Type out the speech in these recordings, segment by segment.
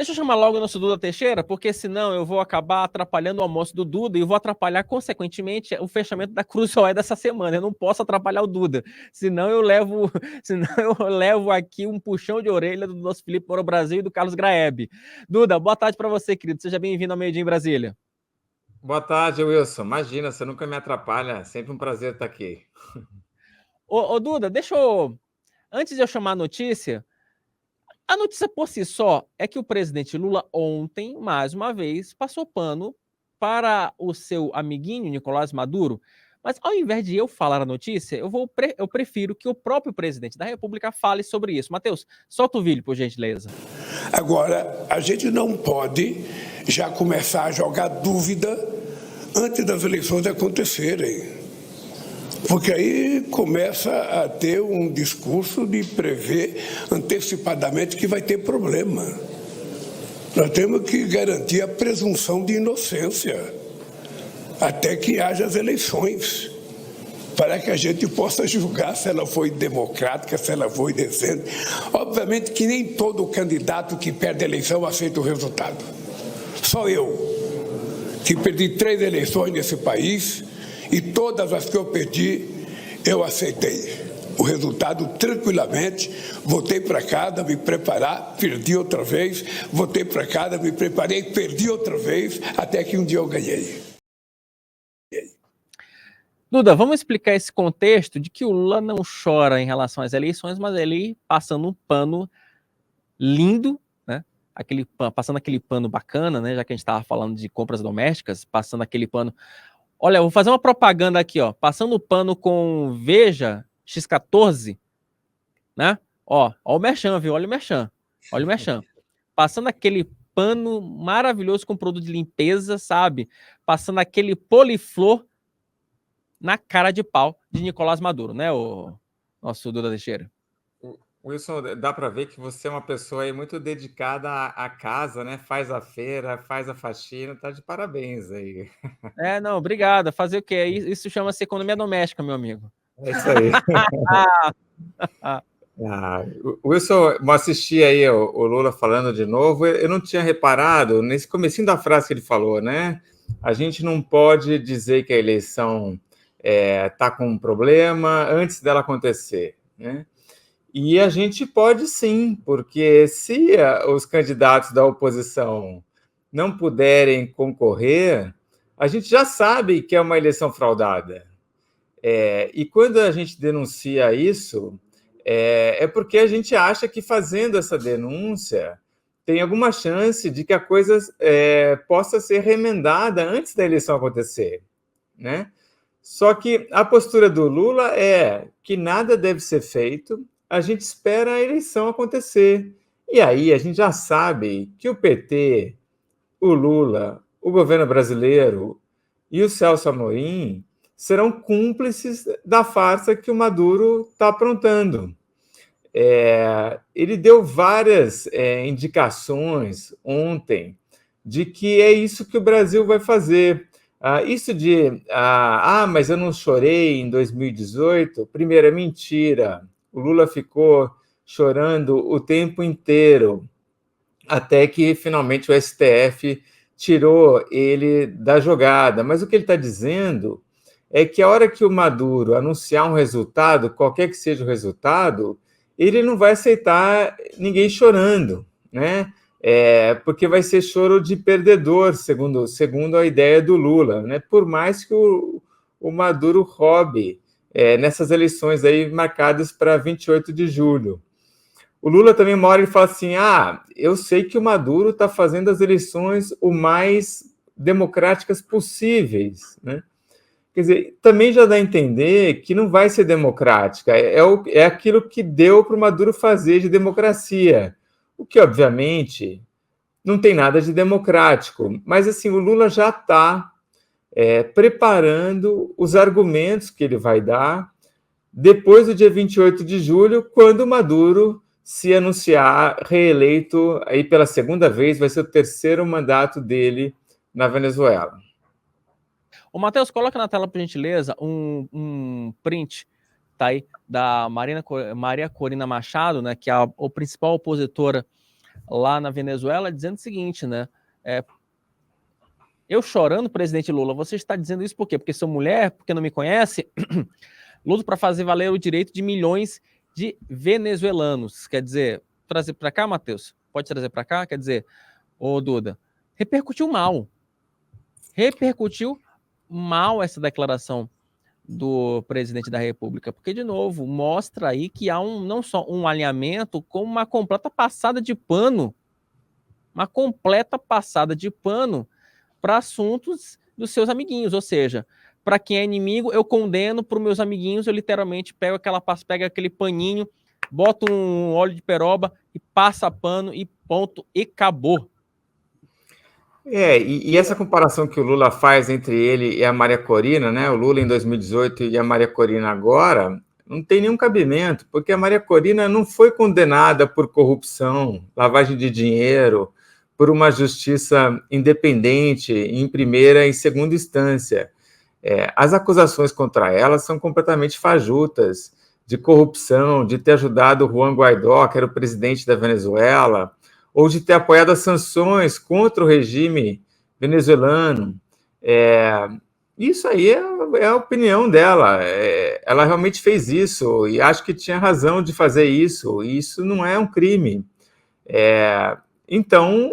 Deixa eu chamar logo o nosso Duda Teixeira, porque senão eu vou acabar atrapalhando o almoço do Duda e vou atrapalhar, consequentemente, o fechamento da Cruzoé dessa semana. Eu não posso atrapalhar o Duda, senão eu levo, senão eu levo aqui um puxão de orelha do nosso Felipe Moro Brasil e do Carlos Graeb. Duda, boa tarde para você, querido. Seja bem-vindo ao Meio Dia em Brasília. Boa tarde, Wilson. Imagina, você nunca me atrapalha. Sempre um prazer estar aqui. Ô Duda, deixa eu... Antes de eu chamar a notícia por si só é que o presidente Lula ontem, mais uma vez, passou pano para o seu amiguinho Nicolás Maduro. Mas ao invés de eu falar a notícia, eu prefiro que o próprio presidente da República fale sobre isso. Matheus, solta o vídeo, por gentileza. Agora, a gente não pode já começar a jogar dúvida antes das eleições acontecerem. Porque aí começa a ter um discurso de prever antecipadamente que vai ter problema. Nós temos que garantir a presunção de inocência até que haja as eleições, para que a gente possa julgar se ela foi democrática, se ela foi decente. Obviamente que nem todo candidato que perde a eleição aceita o resultado. Só eu, que perdi 3 eleições nesse país, e todas as que eu perdi, eu aceitei o resultado tranquilamente. Voltei para casa, me preparar, perdi outra vez, voltei para casa, me preparei, perdi outra vez, até que um dia eu ganhei. Duda, vamos explicar esse contexto de que o Lula não chora em relação às eleições, mas ele passando um pano lindo, né? Passando aquele pano bacana, né? Já que a gente estava falando de compras domésticas, passando aquele pano. Olha, eu vou fazer uma propaganda aqui, ó. Passando o pano com Veja X14, né? Ó o merchan, viu? Olha o merchan. Olha o merchan. Passando aquele pano maravilhoso com produto de limpeza, sabe? Passando aquele poliflor na cara de pau de Nicolás Maduro, né, o nosso Duda Teixeira? Wilson, dá para ver que você é uma pessoa aí muito dedicada à casa, né? Faz a feira, faz a faxina, tá de parabéns aí. Não, obrigado. Fazer o quê? Isso chama-se economia doméstica, meu amigo. É isso aí. Wilson, eu assisti aí o Lula falando de novo. Eu não tinha reparado nesse comecinho da frase que ele falou, né? A gente não pode dizer que a eleição está com um problema antes dela acontecer, né? E a gente pode sim, porque se os candidatos da oposição não puderem concorrer, a gente já sabe que é uma eleição fraudada. E quando a gente denuncia isso, é porque a gente acha que fazendo essa denúncia tem alguma chance de que a coisa possa ser remendada antes da eleição acontecer, né? Só que a postura do Lula é que nada deve ser feito, a gente espera a eleição acontecer. E aí a gente já sabe que o PT, o Lula, o governo brasileiro e o Celso Amorim serão cúmplices da farsa que o Maduro está aprontando. Ele deu várias indicações ontem de que é isso que o Brasil vai fazer. Isso de, mas eu não chorei em 2018, primeiro, é mentira. O Lula ficou chorando o tempo inteiro, até que finalmente o STF tirou ele da jogada. Mas o que ele está dizendo é que a hora que o Maduro anunciar um resultado, qualquer que seja o resultado, ele não vai aceitar ninguém chorando, né? Porque vai ser choro de perdedor, segundo a ideia do Lula, né? Por mais que o Maduro roube nessas eleições aí marcadas para 28 de julho. O Lula também, uma hora, ele fala assim, eu sei que o Maduro está fazendo as eleições o mais democráticas possíveis, né? Quer dizer, também já dá a entender que não vai ser democrática, é aquilo que deu para o Maduro fazer de democracia, o que, obviamente, não tem nada de democrático, mas assim, o Lula já está preparando os argumentos que ele vai dar depois do dia 28 de julho, quando o Maduro se anunciar reeleito aí pela segunda vez, vai ser o terceiro mandato dele na Venezuela. O Matheus, coloca na tela, por gentileza, um print, tá aí, da Maria Corina Machado, né, que é a principal opositora lá na Venezuela, dizendo o seguinte, né? Eu chorando, presidente Lula, você está dizendo isso por quê? Porque sou mulher, porque não me conhece? Luto para fazer valer o direito de milhões de venezuelanos. Quer dizer, trazer para cá, Matheus? Pode trazer para cá? Quer dizer, ô Duda, repercutiu mal essa declaração do presidente da República, porque, de novo, mostra aí que há não só um alinhamento, como uma completa passada de pano para assuntos dos seus amiguinhos, ou seja, para quem é inimigo, eu condeno, para os meus amiguinhos, eu literalmente pego aquele paninho, boto um óleo de peroba e passa pano e ponto, e acabou. E essa comparação que o Lula faz entre ele e a Maria Corina, né? O Lula em 2018 e a Maria Corina agora, não tem nenhum cabimento, porque a Maria Corina não foi condenada por corrupção, lavagem de dinheiro, por uma justiça independente em primeira e segunda instância. As acusações contra ela são completamente fajutas, de corrupção, de ter ajudado o Juan Guaidó, que era o presidente da Venezuela, ou de ter apoiado as sanções contra o regime venezuelano. Isso aí é a opinião dela. Ela realmente fez isso, e acho que tinha razão de fazer isso, e isso não é um crime. Então,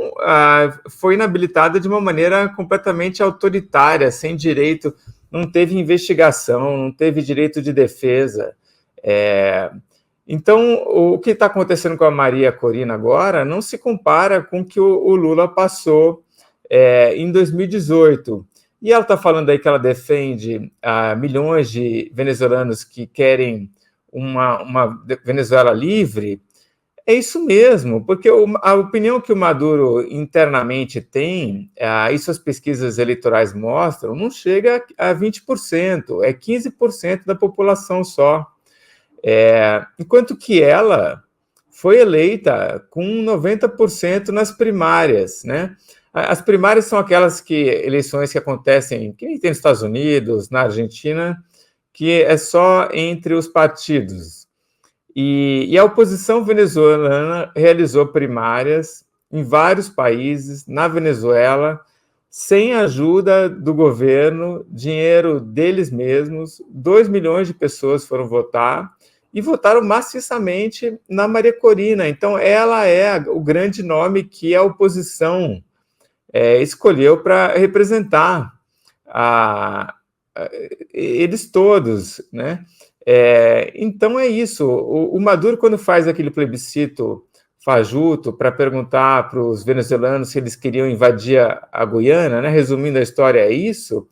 foi inabilitada de uma maneira completamente autoritária, sem direito, não teve investigação, não teve direito de defesa. Então, o que está acontecendo com a Maria Corina agora não se compara com o que o Lula passou em 2018. E ela está falando aí que ela defende milhões de venezuelanos que querem uma Venezuela livre. É isso mesmo, porque a opinião que o Maduro internamente tem, isso as pesquisas eleitorais mostram, não chega a 20%, é 15% da população só. Enquanto que ela foi eleita com 90% nas primárias, né? As primárias são aquelas eleições que acontecem, que nem tem nos Estados Unidos, na Argentina, que é só entre os partidos. E a oposição venezuelana realizou primárias em vários países, na Venezuela, sem ajuda do governo, dinheiro deles mesmos. 2 milhões de pessoas foram votar e votaram maciçamente na Maria Corina. Então, ela é o grande nome que a oposição escolheu para representar eles todos, né? Então é isso. O Maduro, quando faz aquele plebiscito fajuto para perguntar para os venezuelanos se eles queriam invadir a Guiana, né? Resumindo a história, é isso.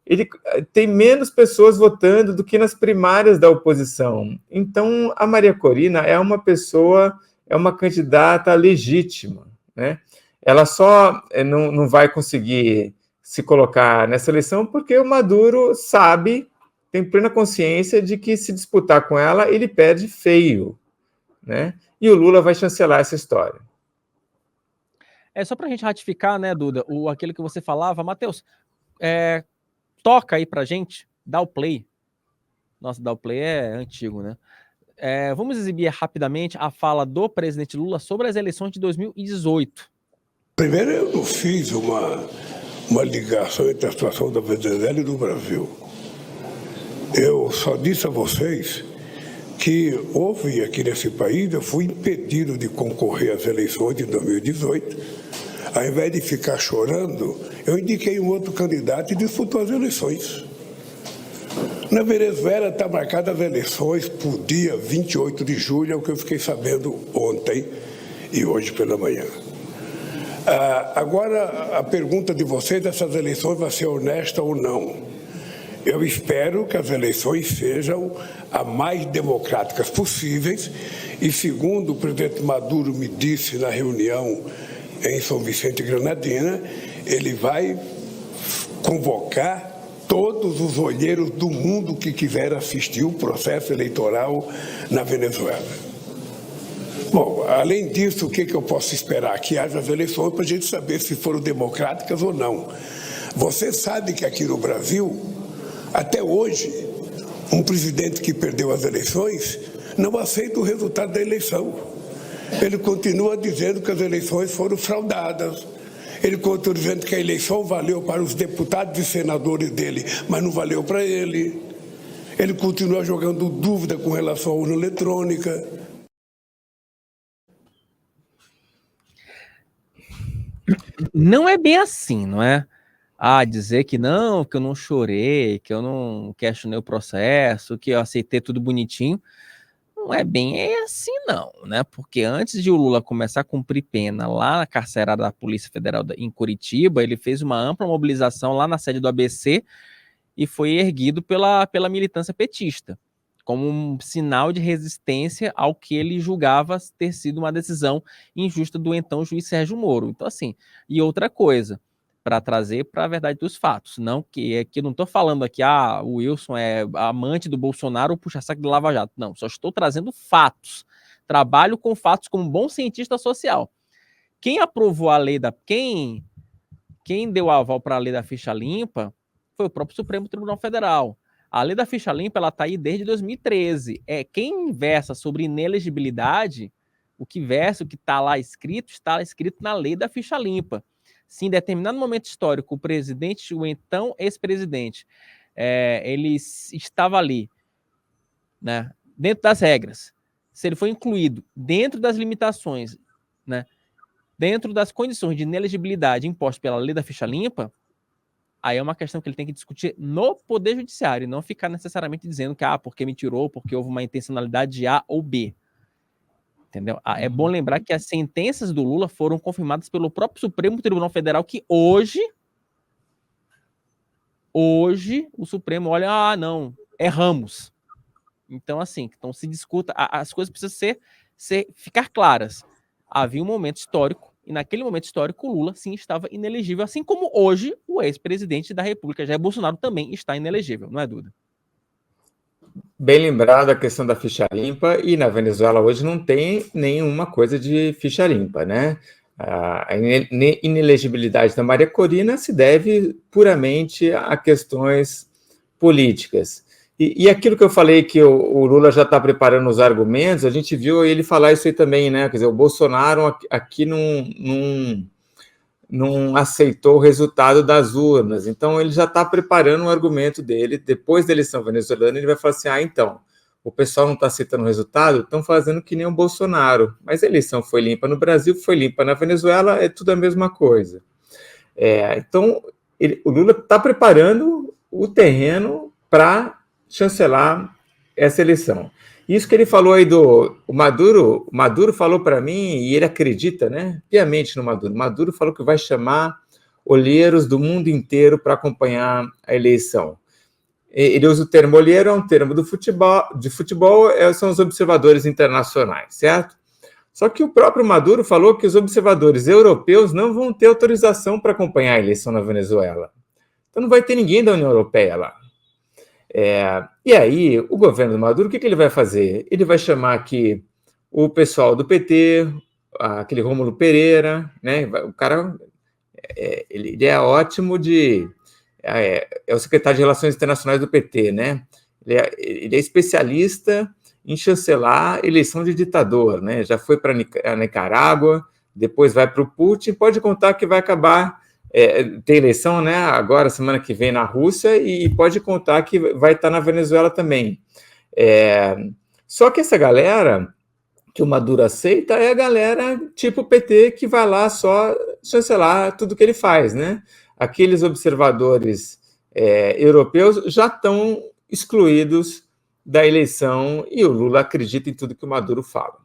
Ele tem menos pessoas votando do que nas primárias da oposição. Então, a Maria Corina é uma candidata legítima, né? Ela só não vai conseguir se colocar nessa eleição porque o Maduro tem plena consciência de que se disputar com ela, ele perde feio, né? E o Lula vai chancelar essa história. Só para a gente ratificar, né, Duda, aquilo que você falava, Matheus, toca aí pra gente, dá o play. Nossa, dá o play é antigo, né? Vamos exibir rapidamente a fala do presidente Lula sobre as eleições de 2018. Primeiro, eu não fiz uma ligação entre a situação da Venezuela e do Brasil. Eu só disse a vocês que houve aqui nesse país, eu fui impedido de concorrer às eleições de 2018. Ao invés de ficar chorando, eu indiquei um outro candidato e disputou as eleições. Na Venezuela está marcadas as eleições para o dia 28 de julho, é o que eu fiquei sabendo ontem e hoje pela manhã. Agora, a pergunta de vocês, essas eleições vai ser honesta ou não? Eu espero que as eleições sejam as mais democráticas possíveis e, segundo o presidente Maduro me disse na reunião em São Vicente Granadina, ele vai convocar todos os olheiros do mundo que quiser assistir o processo eleitoral na Venezuela. Bom, além disso, o que eu posso esperar? Que haja as eleições para a gente saber se foram democráticas ou não. Você sabe que aqui no Brasil, até hoje, um presidente que perdeu as eleições não aceita o resultado da eleição. Ele continua dizendo que as eleições foram fraudadas. Ele continua dizendo que a eleição valeu para os deputados e senadores dele, mas não valeu para ele. Ele continua jogando dúvida com relação à urna eletrônica. Não é bem assim, não é? Dizer que eu não chorei, que eu não questionei o processo, que eu aceitei tudo bonitinho. Não é bem assim, não, né? Porque antes de o Lula começar a cumprir pena lá na carcerada da Polícia Federal em Curitiba, ele fez uma ampla mobilização lá na sede do ABC e foi erguido pela militância petista, como um sinal de resistência ao que ele julgava ter sido uma decisão injusta do então juiz Sérgio Moro. Então, assim, e outra coisa, para trazer para a verdade dos fatos, não que não estou falando aqui, o Wilson é amante do Bolsonaro ou puxa-saco do Lava Jato, não, só estou trazendo fatos, trabalho com fatos como bom cientista social. Quem aprovou a lei quem deu aval para a lei da ficha limpa foi o próprio Supremo Tribunal Federal. A lei da ficha limpa, ela está aí desde 2013. Quem versa sobre inelegibilidade, o que está lá escrito na lei da ficha limpa. Se em determinado momento histórico o presidente, o então ex-presidente, ele estava ali, né, dentro das regras, se ele foi incluído dentro das limitações, né, dentro das condições de inelegibilidade impostas pela lei da ficha limpa, aí é uma questão que ele tem que discutir no Poder Judiciário, e não ficar necessariamente dizendo que, porque me tirou, porque houve uma intencionalidade de A ou B. Entendeu? É bom lembrar que as sentenças do Lula foram confirmadas pelo próprio Supremo Tribunal Federal, que hoje o Supremo olha, não, erramos. Então, assim, se discuta, as coisas precisam ficar claras. Havia um momento histórico, e naquele momento histórico o Lula, sim, estava inelegível, assim como hoje o ex-presidente da República, Jair Bolsonaro, também está inelegível, não é, Duda? Bem lembrado a questão da ficha limpa, e na Venezuela hoje não tem nenhuma coisa de ficha limpa, né? A inelegibilidade da Maria Corina se deve puramente a questões políticas. E aquilo que eu falei que o Lula já está preparando os argumentos, a gente viu ele falar isso aí também, né? Quer dizer, o Bolsonaro aqui não aceitou o resultado das urnas, então ele já está preparando o argumento dele. Depois da eleição venezuelana, ele vai falar assim, então, o pessoal não está aceitando o resultado, estão fazendo que nem o Bolsonaro, mas a eleição foi limpa no Brasil, foi limpa na Venezuela, é tudo a mesma coisa. Então, o Lula está preparando o terreno para chancelar essa eleição. Isso que ele falou aí o Maduro falou para mim, e ele acredita, né, piamente no Maduro. Maduro falou que vai chamar olheiros do mundo inteiro para acompanhar a eleição. Ele usa o termo olheiro, é um termo de futebol, são os observadores internacionais, certo? Só que o próprio Maduro falou que os observadores europeus não vão ter autorização para acompanhar a eleição na Venezuela. Então não vai ter ninguém da União Europeia lá. E aí, o governo do Maduro, o que ele vai fazer? Ele vai chamar aqui o pessoal do PT, aquele Rômulo Pereira, né? O cara, ele é ótimo é o secretário de Relações Internacionais do PT, né? Ele é especialista em chancelar eleição de ditador, né? Já foi para a Nicarágua, depois vai para o Putin, pode contar que vai acabar... tem eleição, né, agora, semana que vem na Rússia, e pode contar que vai estar na Venezuela também. Só que essa galera que o Maduro aceita é a galera tipo PT que vai lá só chancelar tudo que ele faz, né? Aqueles observadores europeus já estão excluídos da eleição, e o Lula acredita em tudo que o Maduro fala.